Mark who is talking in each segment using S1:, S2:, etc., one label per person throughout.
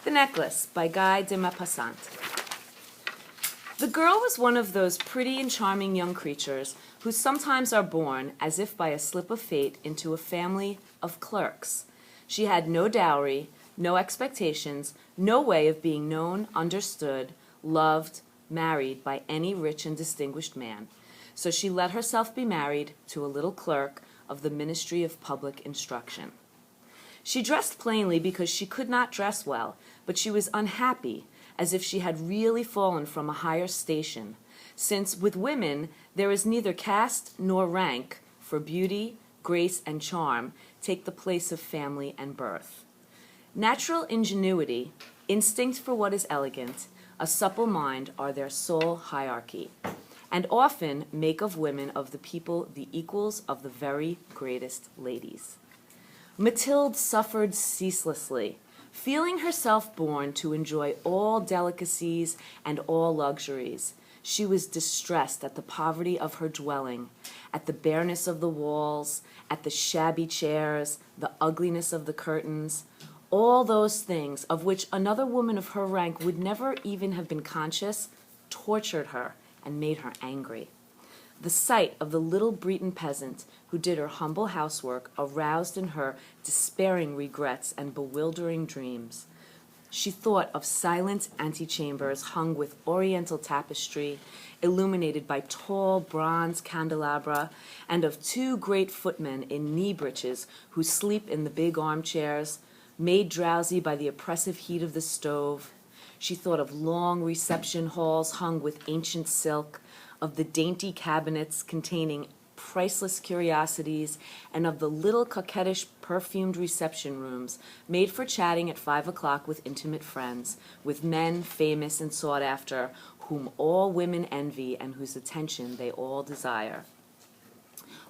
S1: The Necklace by Guy de Maupassant. The girl was one of those pretty and charming young creatures who sometimes are born, as if by a slip of fate, into a family of clerks. She had no dowry, no expectations, no way of being known, understood, loved, married by any rich and distinguished man. So she let herself be married to a little clerk of the Ministry of Public Instruction. She dressed plainly because she could not dress well, but she was unhappy, as if she had really fallen from a higher station, since with women there is neither caste nor rank, for beauty, grace, and charm take the place of family and birth. Natural ingenuity, instinct for what is elegant, a supple mind are their sole hierarchy, and often make of women of the people the equals of the very greatest ladies. Mathilde suffered ceaselessly, feeling herself born to enjoy all delicacies and all luxuries. She was distressed at the poverty of her dwelling, at the bareness of the walls, at the shabby chairs, the ugliness of the curtains. All those things, of which another woman of her rank would never even have been conscious, tortured her and made her angry. The sight of the little Breton peasant who did her humble housework aroused in her despairing regrets and bewildering dreams. She thought of silent antechambers hung with oriental tapestry, illuminated by tall bronze candelabra, and of two great footmen in knee breeches who sleep in the big armchairs, made drowsy by the oppressive heat of the stove. She thought of long reception halls hung with ancient silk, of the dainty cabinets containing priceless curiosities, and of the little coquettish perfumed reception rooms made for chatting at 5 o'clock with intimate friends, with men famous and sought after, whom all women envy and whose attention they all desire.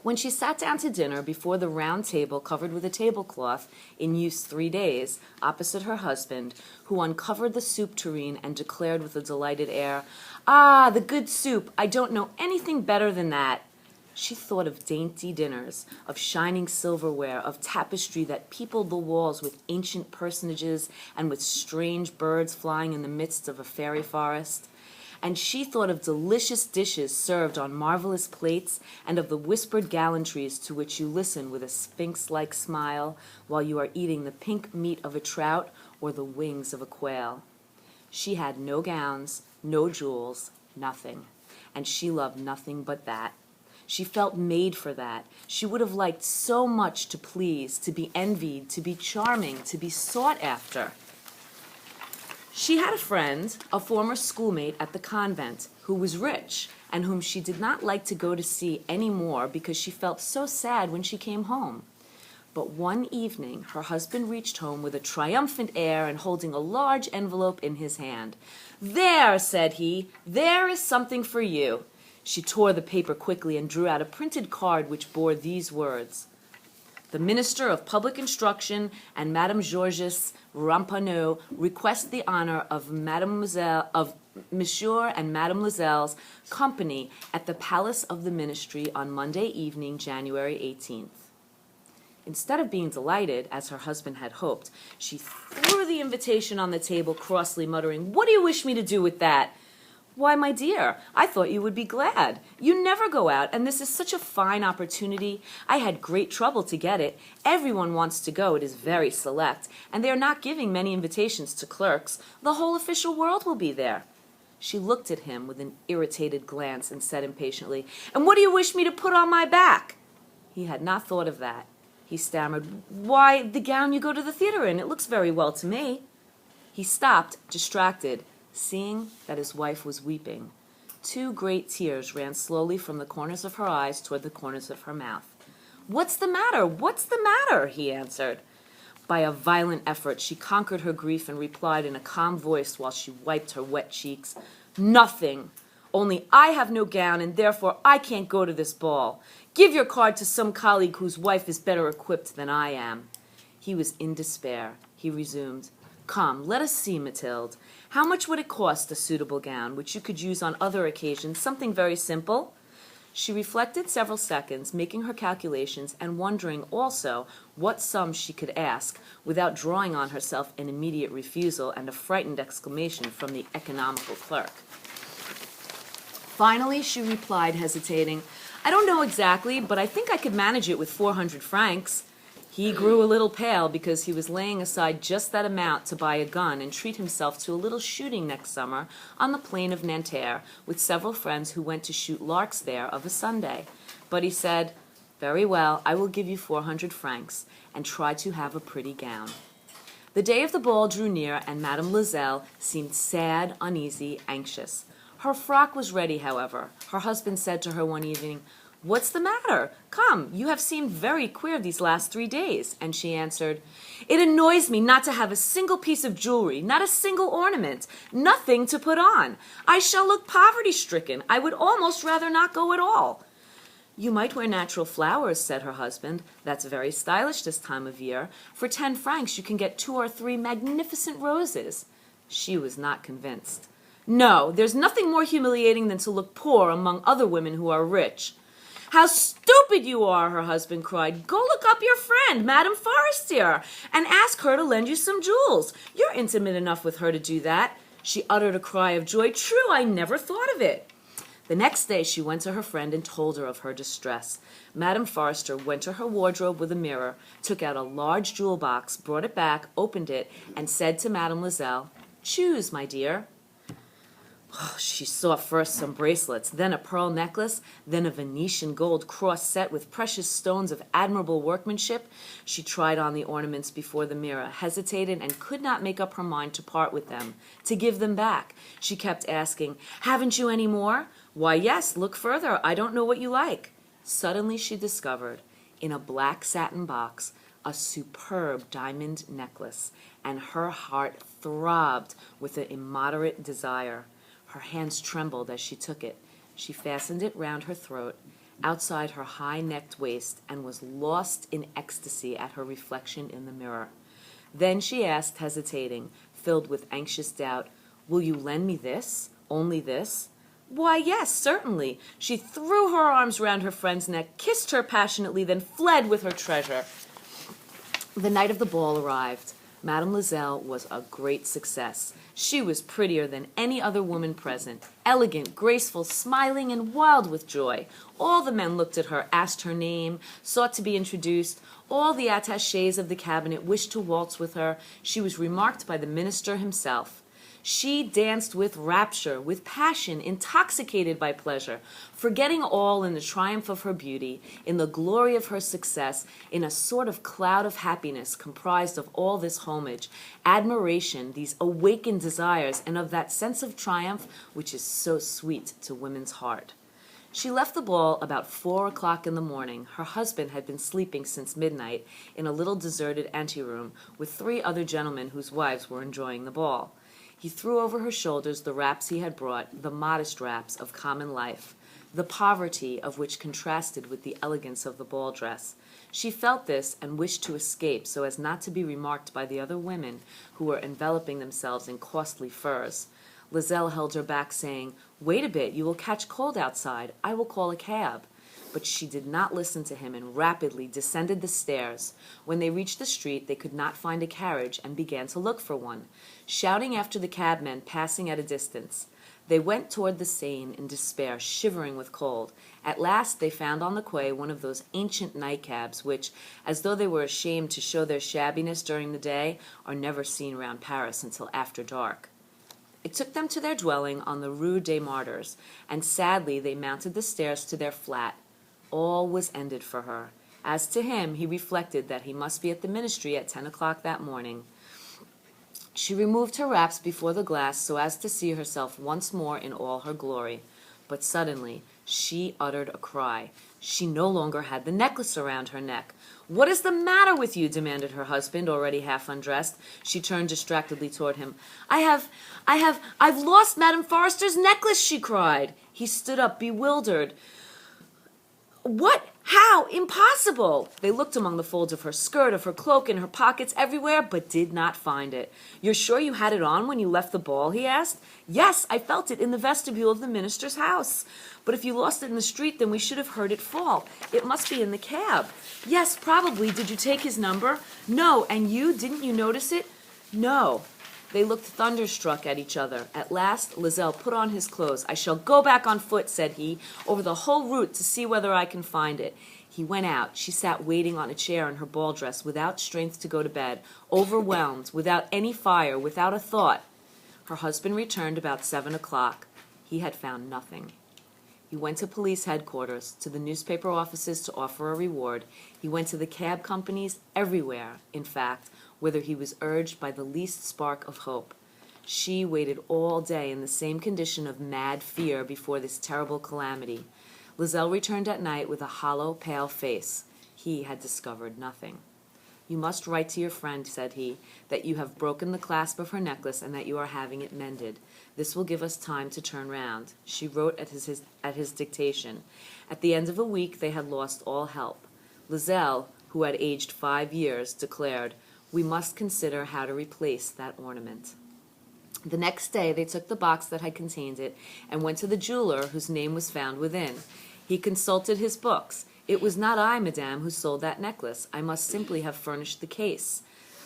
S1: When she sat down to dinner before the round table covered with a tablecloth in use 3 days, opposite her husband, who uncovered the soup tureen and declared with a delighted air, "Ah, the good soup! I don't know anything better than that," she thought of dainty dinners, of shining silverware, of tapestry that peopled the walls with ancient personages and with strange birds flying in the midst of a fairy forest. And she thought of delicious dishes served on marvelous plates, and of the whispered gallantries to which you listen with a sphinx-like smile while you are eating the pink meat of a trout or the wings of a quail. She had no gowns, no jewels, nothing, and she loved nothing but that. She felt made for that. She would have liked so much to please, to be envied, to be charming, to be sought after. She had a friend, a former schoolmate at the convent, who was rich and whom she did not like to go to see any more because she felt so sad when she came home. But one evening her husband reached home with a triumphant air and holding a large envelope in his hand. "There," said he, "there is something for you." She tore the paper quickly and drew out a printed card which bore these words: "The Minister of Public Instruction and Madame Georges Ramponneau request the honor of Monsieur and Madame Loisel's company at the Palace of the Ministry on Monday evening, January 18th. Instead of being delighted, as her husband had hoped, she threw the invitation on the table crossly, muttering, "What do you wish me to do with that?" "Why, my dear, I thought you would be glad. You never go out, and this is such a fine opportunity. I had great trouble to get it. Everyone wants to go. It is very select, and they are not giving many invitations to clerks. The whole official world will be there." She looked at him with an irritated glance and said impatiently, "And what do you wish me to put on my back?" He had not thought of that. He stammered, "Why, the gown you go to the theater in. It looks very well to me." He stopped, distracted, seeing that his wife was weeping. 2 great tears ran slowly from the corners of her eyes toward the corners of her mouth. "What's the matter? What's the matter?" he answered. By a violent effort she conquered her grief and replied in a calm voice while she wiped her wet cheeks, "Nothing. Only I have no gown, and therefore I can't go to this ball. Give your card to some colleague whose wife is better equipped than I am." He was in despair. He resumed, "Come, let us see, Mathilde. How much would it cost, a suitable gown, which you could use on other occasions, something very simple?" She reflected several seconds, making her calculations and wondering also what sum she could ask without drawing on herself an immediate refusal and a frightened exclamation from the economical clerk. Finally, she replied, hesitating, "I don't know exactly, but I think I could manage it with 400 francs. He grew a little pale because he was laying aside just that amount to buy a gun and treat himself to a little shooting next summer on the plain of Nanterre with several friends who went to shoot larks there of a Sunday. But he said, "Very well, I will give you 400 francs, and try to have a pretty gown." The day of the ball drew near, and Madame Loisel seemed sad, uneasy, anxious. Her frock was ready, however. Her husband said to her one evening, "What's the matter? Come, you have seemed very queer these last 3 days." And she answered, "It annoys me not to have a single piece of jewelry, not a single ornament, nothing to put on. I shall look poverty-stricken. I would almost rather not go at all." "You might wear natural flowers," said her husband. "That's very stylish this time of year. For 10 francs you can get 2 or 3 magnificent roses." She was not convinced. "No, there's nothing more humiliating than to look poor among other women who are rich." "How stupid you are!" her husband cried. "Go look up your friend, Madame Forestier, and ask her to lend you some jewels. You're intimate enough with her to do that." She uttered a cry of joy. "True, I never thought of it." The next day she went to her friend and told her of her distress. Madame Forestier went to her wardrobe with a mirror, took out a large jewel box, brought it back, opened it, and said to Madame Loisel, "Choose, my dear." She saw first some bracelets, then a pearl necklace, then a Venetian gold cross set with precious stones of admirable workmanship. She tried on the ornaments before the mirror, hesitated, and could not make up her mind to part with them, to give them back. She kept asking, "Haven't you any more?" "Why, yes, look further. I don't know what you like." Suddenly she discovered, in a black satin box, a superb diamond necklace, and her heart throbbed with an immoderate desire. Her hands trembled as she took it. She fastened it round her throat, outside her high-necked waist, and was lost in ecstasy at her reflection in the mirror. Then she asked, hesitating, filled with anxious doubt, "Will you lend me this? Only this?" "Why, yes, certainly." She threw her arms round her friend's neck, kissed her passionately, then fled with her treasure. The night of the ball arrived. Madame Loisel was a great success. She was prettier than any other woman present, elegant, graceful, smiling, and wild with joy. All the men looked at her, asked her name, sought to be introduced. All the attachés of the cabinet wished to waltz with her. She was remarked by the minister himself. She danced with rapture, with passion, intoxicated by pleasure, forgetting all in the triumph of her beauty, in the glory of her success, in a sort of cloud of happiness comprised of all this homage, admiration, these awakened desires, and of that sense of triumph which is so sweet to women's heart. She left the ball about 4 o'clock in the morning. Her husband had been sleeping since midnight in a little deserted anteroom with 3 other gentlemen whose wives were enjoying the ball. He threw over her shoulders the wraps he had brought, the modest wraps of common life, the poverty of which contrasted with the elegance of the ball dress. She felt this and wished to escape so as not to be remarked by the other women who were enveloping themselves in costly furs. Loisel held her back, saying, "Wait a bit, you will catch cold outside. I will call a cab." But she did not listen to him and rapidly descended the stairs. When they reached the street, they could not find a carriage and began to look for one, shouting after the cabmen passing at a distance. They went toward the Seine in despair, shivering with cold. At last they found on the quay one of those ancient nightcabs which, as though they were ashamed to show their shabbiness during the day, are never seen round Paris until after dark. It took them to their dwelling on the Rue des Martyrs, and sadly they mounted the stairs to their flat. All was ended for her. As to him, he reflected that he must be at the ministry at 10 o'clock that morning. She removed her wraps before the glass so as to see herself once more in all her glory. But suddenly she uttered a cry. She no longer had the necklace around her neck. "What is the matter with you?" demanded her husband, already half undressed. She turned distractedly toward him. I've lost Madame Forestier's necklace," she cried. He stood up, bewildered. "What? How? Impossible! They looked among the folds of her skirt, of her cloak, in her pockets, everywhere, but did not find it. You're sure you had it on when you left the ball? He asked. Yes, I felt it in the vestibule of the minister's house. But if you lost it in the street, then we should have heard it fall. It must be in the cab. Yes, probably. Did you take his number? No. And you? Didn't you notice it? No. They looked thunderstruck at each other. At last, Lizelle put on his clothes. I shall go back on foot, said he, over the whole route to see whether I can find it. He went out. She sat waiting on a chair in her ball dress, without strength to go to bed, overwhelmed, without any fire, without a thought. Her husband returned about 7 o'clock. He had found nothing. He went to police headquarters, to the newspaper offices to offer a reward. He went to the cab companies, everywhere, in fact, whither he was urged by the least spark of hope. She waited all day in the same condition of mad fear before this terrible calamity. Lizelle returned at night with a hollow, pale face. He had discovered nothing. You must write to your friend, said he, that you have broken the clasp of her necklace and that you are having it mended. This will give us time to turn round. She wrote at his dictation. At the end of a week they had lost all help. Lizelle, who had aged 5 years, declared, we must consider how to replace that ornament. The next day they took the box that had contained it and went to the jeweler whose name was found within. He consulted his books. It was not I, madame, who sold that necklace. I must simply have furnished the case.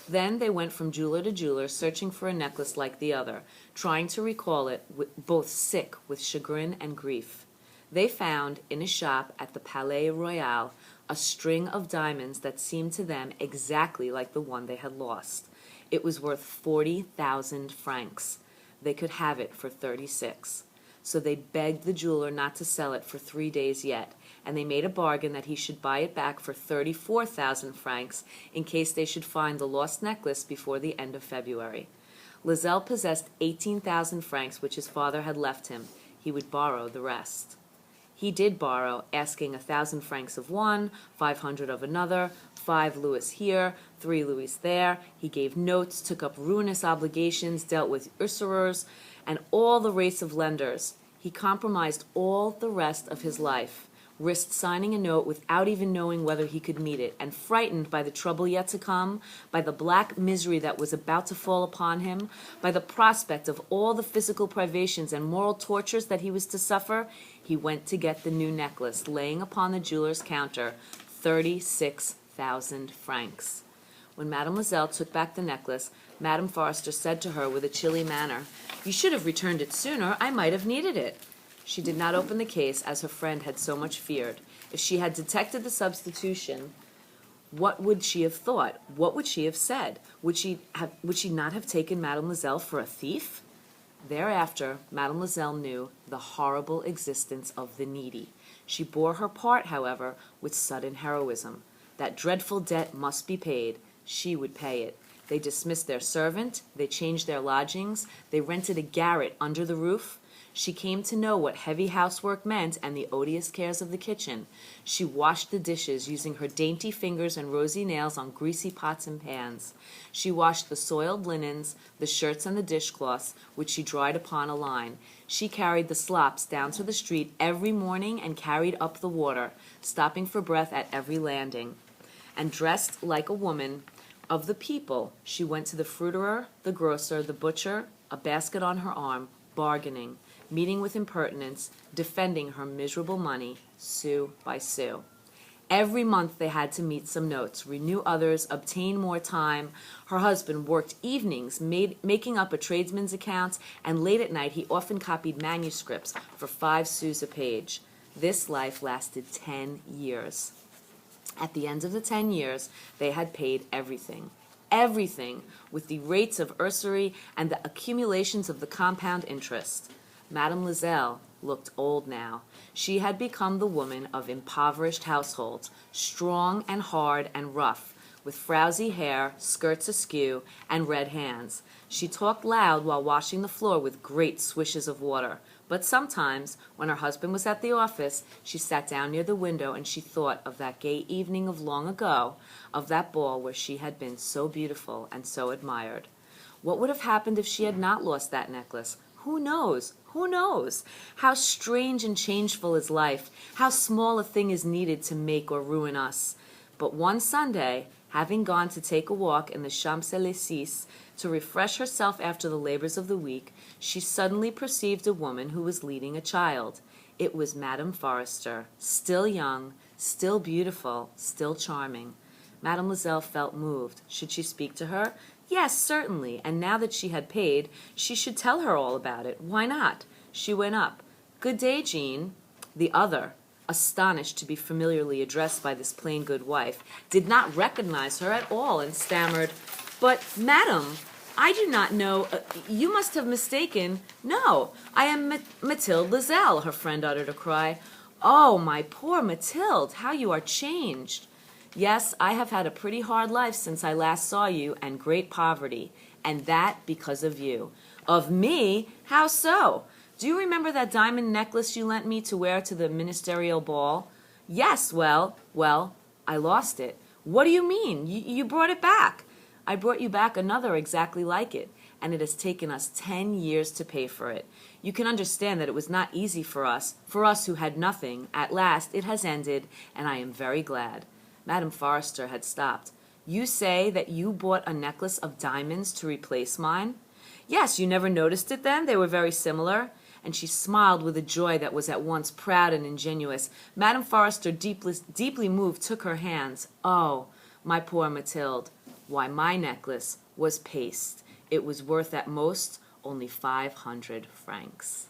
S1: Then they went from jeweler to jeweler, searching for a necklace like the other, trying to recall it, both sick with chagrin and grief. They found, in a shop at the Palais Royal, a string of diamonds that seemed to them exactly like the one they had lost. It was worth 40,000 francs. They could have it for 36. So they begged the jeweler not to sell it for 3 days yet, and they made a bargain that he should buy it back for 34,000 francs in case they should find the lost necklace before the end of February. Lizelle possessed 18,000 francs which his father had left him. He would borrow the rest. He did borrow, asking 1,000 francs of one, 500 of another, 5 louis here, 3 louis there. He gave notes, took up ruinous obligations, dealt with usurers, and all the race of lenders. He compromised all the rest of his life, risked signing a note without even knowing whether he could meet it, and frightened by the trouble yet to come, by the black misery that was about to fall upon him, by the prospect of all the physical privations and moral tortures that he was to suffer, he went to get the new necklace, laying upon the jeweler's counter 36,000 francs. When Mademoiselle took back the necklace, Madame Forestier said to her with a chilly manner, "You should have returned it sooner. I might have needed it." She did not open the case, as her friend had so much feared. If she had detected the substitution, what would she have thought? What would she have said? Would she not have taken Mademoiselle for a thief? Thereafter, Mademoiselle knew the horrible existence of the needy. She bore her part, however, with sudden heroism. That dreadful debt must be paid. She would pay it. They dismissed their servant. They changed their lodgings. They rented a garret under the roof. She came to know what heavy housework meant and the odious cares of the kitchen. She washed the dishes, using her dainty fingers and rosy nails on greasy pots and pans. She washed the soiled linens, the shirts and the dishcloths, which she dried upon a line. She carried the slops down to the street every morning and carried up the water, stopping for breath at every landing. And dressed like a woman of the people, she went to the fruiterer, the grocer, the butcher, a basket on her arm, bargaining, meeting with impertinence, defending her miserable money, sou by sou. Every month they had to meet some notes, renew others, obtain more time. Her husband worked evenings, making up a tradesman's account, and late at night he often copied manuscripts for 5 sous a page. This life lasted 10 years. At the end of the 10 years, they had paid everything. Everything, with the rates of usury and the accumulations of the compound interest. Madame Lizelle looked old now. She had become the woman of impoverished households, strong and hard and rough, with frowsy hair, skirts askew, and red hands. She talked loud while washing the floor with great swishes of water. But sometimes, when her husband was at the office, she sat down near the window and she thought of that gay evening of long ago, of that ball where she had been so beautiful and so admired. What would have happened if she had not lost that necklace? Who knows? Who knows? How strange and changeful is life. How small a thing is needed to make or ruin us. But one Sunday, having gone to take a walk in the Champs-Élysées to refresh herself after the labors of the week, she suddenly perceived a woman who was leading a child. It was Madame Forestier, still young, still beautiful, still charming. Mademoiselle felt moved. Should she speak to her? Yes, certainly, and now that she had paid, she should tell her all about it. Why not? She went up. "Good day, Jean." The other, astonished to be familiarly addressed by this plain good wife, did not recognize her at all and stammered, "But, madam, I do not know, you must have mistaken." "No, I am Mathilde Lizelle," her friend uttered a cry. "Oh, my poor Mathilde, how you are changed." "Yes, I have had a pretty hard life since I last saw you, and great poverty, and that because of you." "Of me? How so? Do you remember that diamond necklace you lent me to wear to the ministerial ball?" "Yes, well, I lost it." "What do you mean? You brought it back." "I brought you back another exactly like it, and it has taken us 10 years to pay for it. You can understand that it was not easy for us who had nothing. At last it has ended, and I am very glad." Madame Forestier had stopped. "You say that you bought a necklace of diamonds to replace mine?" "Yes, you never noticed it then? They were very similar." And she smiled with a joy that was at once proud and ingenuous. Madame Forestier, deeply moved, took her hands. "Oh, my poor Mathilde. Why, my necklace was paste. It was worth at most only 500 francs.